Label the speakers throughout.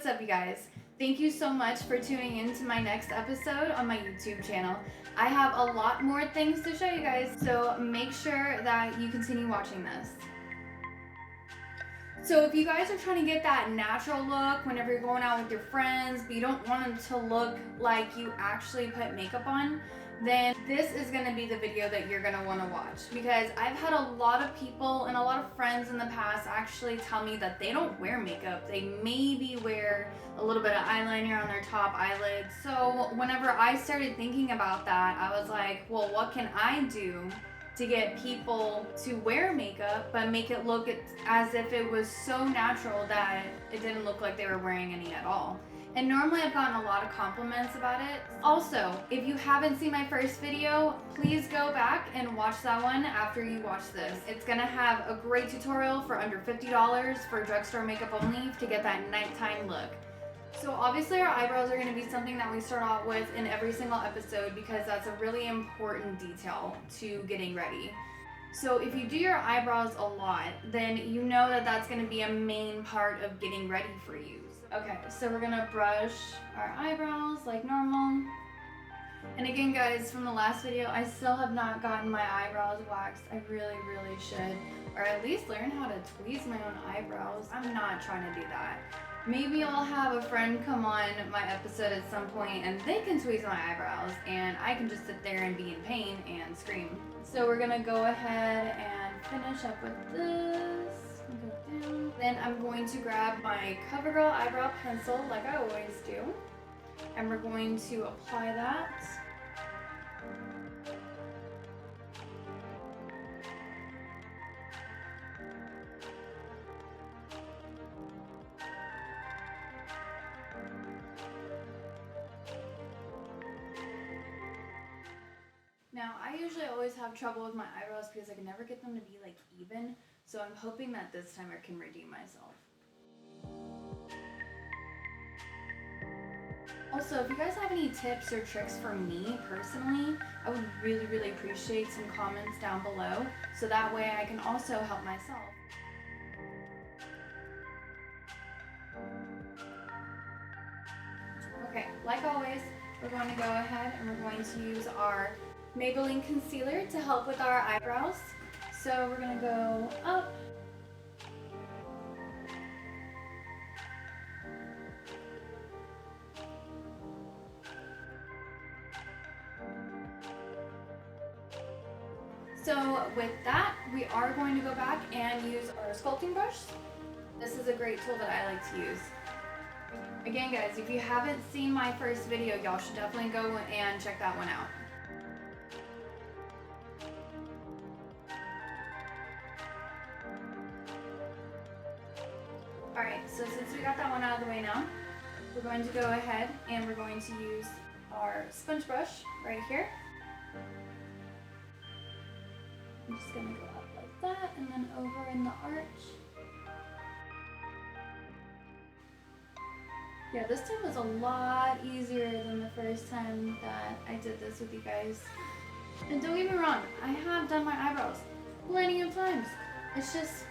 Speaker 1: what's up, you guys? Thank you so much for tuning in to my next episode on my YouTube channel. I have a lot more things to show you guys, so make sure that you continue watching this. So if you guys are trying to get that natural look whenever you're going out with your friends, but you don't want them to look like you actually put makeup on, then this is going to be the video that you're going to want to watch, because I've had a lot of people and a lot of friends in the past actually tell me that they don't wear makeup. They maybe wear a little bit of eyeliner on their top eyelids. So whenever I started thinking about that, I was like, well, what can I do to get people to wear makeup but make it look as if it was so natural that it didn't look like they were wearing any at all. And normally I've gotten a lot of compliments about it. Also, if you haven't seen my first video, please go back and watch that one after you watch this. It's gonna have a great tutorial for under $50 for drugstore makeup only to get that nighttime look. So obviously our eyebrows are going to be something that we start out with in every single episode, because that's a really important detail to getting ready. So if you do your eyebrows a lot, then you know that that's going to be a main part of getting ready for you. Okay, so we're going to brush our eyebrows like normal. And again, guys, from the last video, I still have not gotten my eyebrows waxed. I really should. Or at least learn how to tweeze my own eyebrows. I'm not trying to do that. Maybe I'll have a friend come on my episode at some point and they can tweeze my eyebrows and I can just sit there and be in pain and scream. So we're gonna go ahead and finish up with this. Go down. Then I'm going to grab my CoverGirl eyebrow pencil like I always do. And we're going to apply that. Now, I usually always have trouble with my eyebrows because I can never get them to be like even, so I'm hoping that this time I can redeem myself. Also, if you guys have any tips or tricks for me personally, I would really appreciate some comments down below, so that way I can also help myself. Okay, like always, we're going to go ahead and we're going to use our Maybelline concealer to help with our eyebrows. So we're going to go up. So with that, we are going to go back and use our sculpting brush. This is a great tool that I like to use. Again, guys, if you haven't seen my first video, y'all should definitely go and check that one out. Alright, so since we got that one out of the way now, we're going to go ahead and we're going to use our sponge brush right here. I'm just going to go up like that and then over in the arch. Yeah, this time was a lot easier than the first time that I did this with you guys. And don't get me wrong, I have done my eyebrows plenty of times. It's just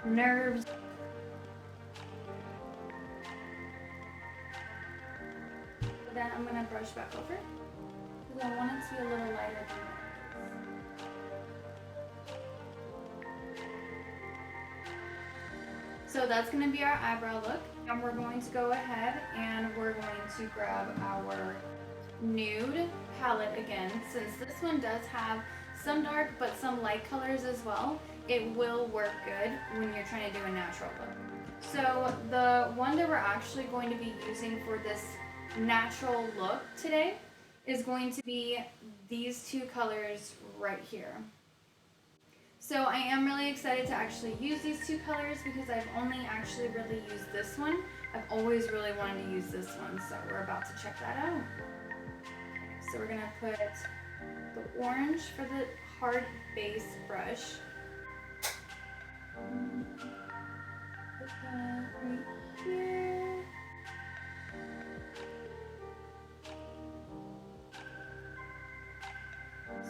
Speaker 1: nerves. Then I'm going to brush back over because I want it to be a little lighter than that. So that's going to be our eyebrow look. And we're going to go ahead and we're going to grab our nude palette again. Since this one does have some dark but some light colors as well, it will work good when you're trying to do a natural look. So the one that we're actually going to be using for this natural look today is going to be these two colors right here. So I am really excited to actually use these two colors because I've only actually really used this one. I've always really wanted to use this one, so we're about to check that out. Okay, so we're going to put the orange for the hard base brush. Put that right here.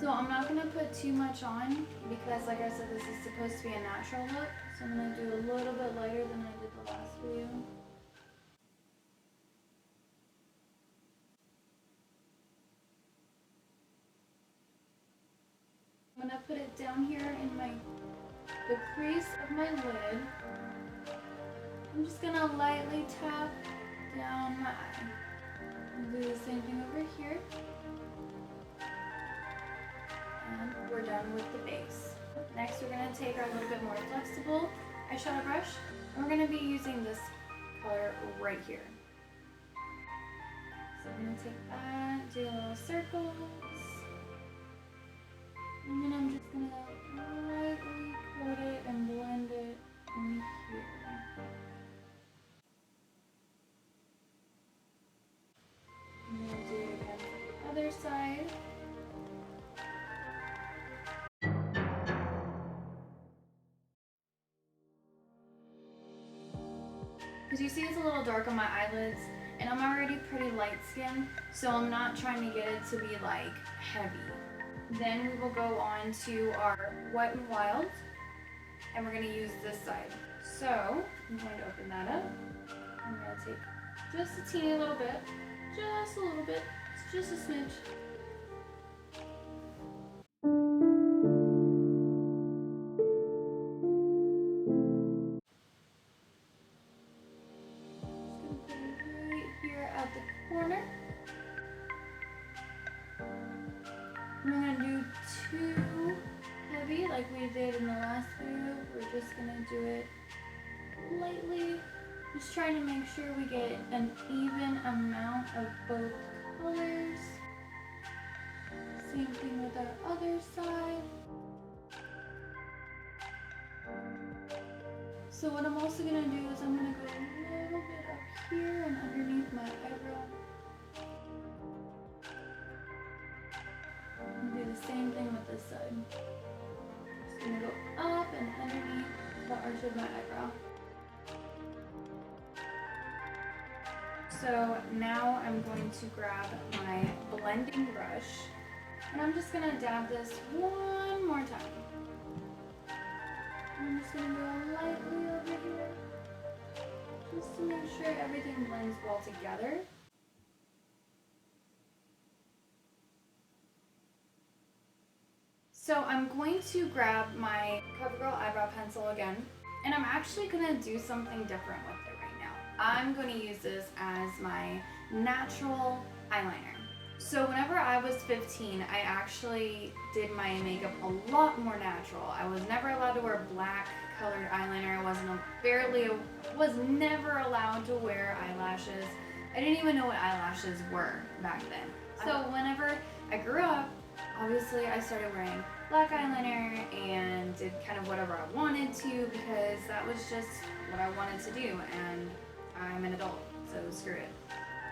Speaker 1: So I'm not going to put too much on because, like I said, this is supposed to be a natural look. So I'm going to do a little bit lighter than I did the last video. down here in the crease of my lid. I'm just gonna lightly tap down my eye. And do the same thing over here. And we're done with the base. Next, we're gonna take our little bit more flexible eyeshadow brush, and we're gonna be using this color right here. So I'm gonna take that, do little circles, and then I'm just gonna lightly coat it and blend it in here. And then do it again for the other side. Because you see it's a little dark on my eyelids, and I'm already pretty light skinned, so I'm not trying to get it to be like heavy. Then we will go on to our Wet n Wild, and we're going to use this side. So I'm going to open that up. I'm going to take just a teeny little bit, just a little bit, it's just a smidge. Corner. We're gonna do too heavy like we did in the last video. We're just gonna do it lightly, just trying to make sure we get an even amount of both colors. Same thing with our other side. So what I'm also gonna do is I'm gonna go a little bit up here and underneath my eyebrow. And do the same thing with this side. Just gonna go up and underneath the arch of my eyebrow. So now I'm going to grab my blending brush, and I'm just gonna dab this one more time. I'm just going to go lightly over here, just to make sure everything blends well together. So I'm going to grab my CoverGirl eyebrow pencil again, and I'm actually going to do something different with it right now. I'm going to use this as my natural eyeliner. So whenever I was 15, I actually did my makeup a lot more natural. I was never allowed to wear black colored eyeliner. I was never allowed to wear eyelashes. I didn't even know what eyelashes were back then. So whenever I grew up, obviously I started wearing black eyeliner and did kind of whatever I wanted to, because that was just what I wanted to do, and I'm an adult, so screw it.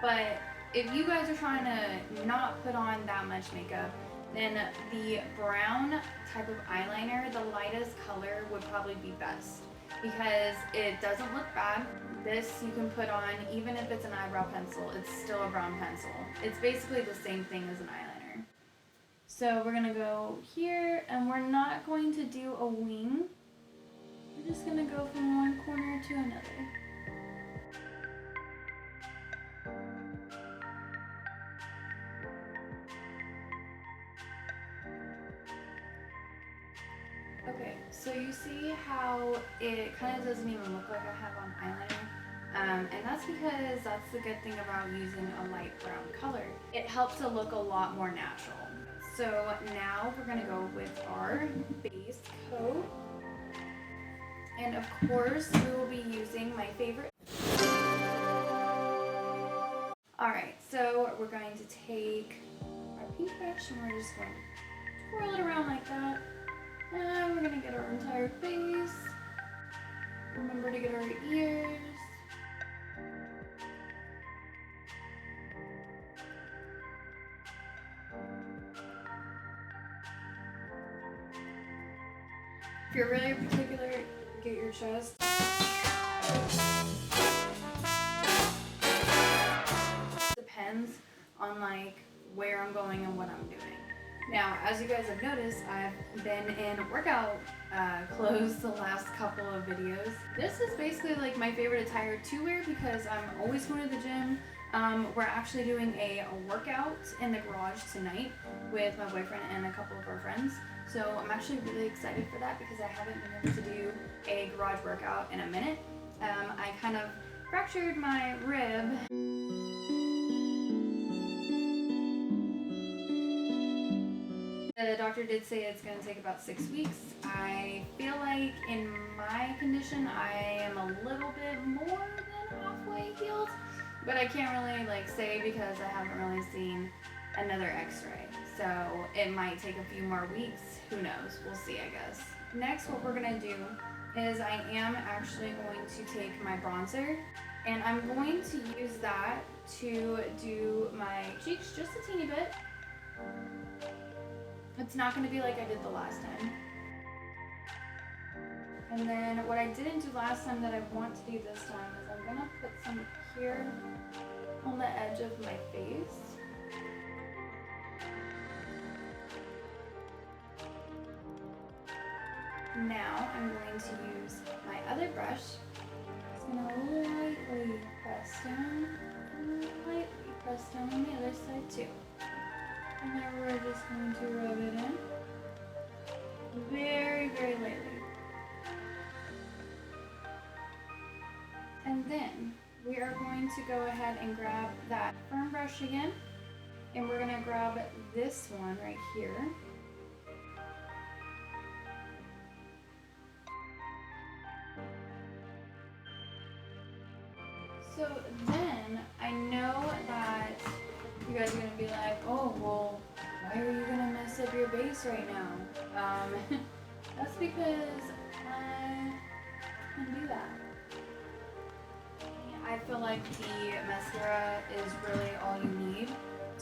Speaker 1: But if you guys are trying to not put on that much makeup, then the brown type of eyeliner, the lightest color, would probably be best, because it doesn't look bad. This you can put on even if it's an eyebrow pencil. It's still a brown pencil. It's basically the same thing as an eyeliner. So we're gonna go here, and we're not going to do a wing. We're just gonna go from one corner to another. Okay, so you see how it kind of doesn't even look like I have on eyeliner? And that's because that's the good thing about using a light brown color. It helps it look a lot more natural. So now we're going to go with our base coat. And of course, we will be using my favorite. Alright, so we're going to take our pink brush, and we're just going to twirl it around like that. And we're going to get our entire face. Remember to get our ears. If you're really particular, get your chest. Depends on like where I'm going and what I'm doing. Now, as you guys have noticed, I've been in workout clothes the last couple of videos. This is basically like my favorite attire to wear because I'm always going to the gym. We're actually doing a workout in the garage tonight with my boyfriend and a couple of our friends. So I'm actually really excited for that because I haven't been able to do a garage workout in a minute. I kind of fractured my rib. The doctor did say it's going to take about 6 weeks. I feel like in my condition I am a little bit more than halfway healed, but I can't really like say because I haven't really seen another x-ray. So it might take a few more weeks. Who knows? We'll see, I guess. Next, what we're going to do is I am actually going to take my bronzer and I'm going to use that to do my cheeks just a teeny bit. It's not going to be like I did the last time. And then what I didn't do last time that I want to do this time is I'm going to put some here on the edge of my face. Now I'm going to use my other brush. Just going to lightly press down and lightly press down on the other side too. And then we're just going to rub it in very, very lightly. And then we are going to go ahead and grab that firm brush again. And we're going to grab this one right here. So then I know that you guys are going to be like, oh, well, why are you going to mess up your base right now? That's because I can do that. I feel like the mascara is really all you need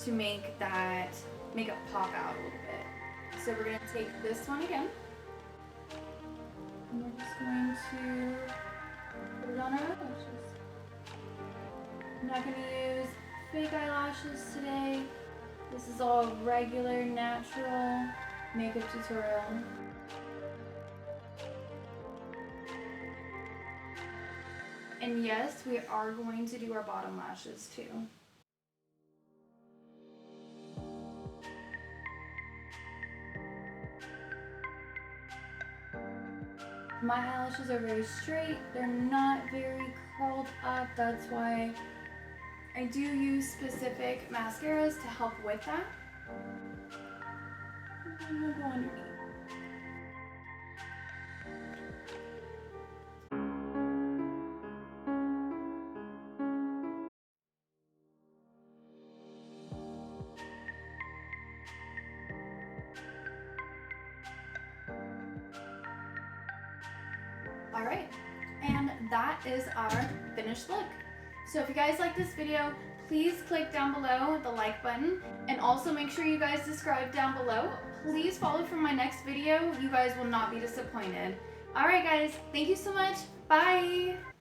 Speaker 1: to make that makeup pop out a little bit. So we're going to take this one again. And we're just going to put it on our eyelashes. I'm not going to use fake eyelashes today. This is all regular, natural makeup tutorial. And yes, we are going to do our bottom lashes too. My eyelashes are very straight. They're not very curled up. That's why I do use specific mascaras to help with that. I'm gonna go underneath. Alright, and that is our finished look. So if you guys like this video, please click down below the like button and also make sure you guys subscribe down below. Please follow for my next video. You guys will not be disappointed. Alright guys, thank you so much. Bye!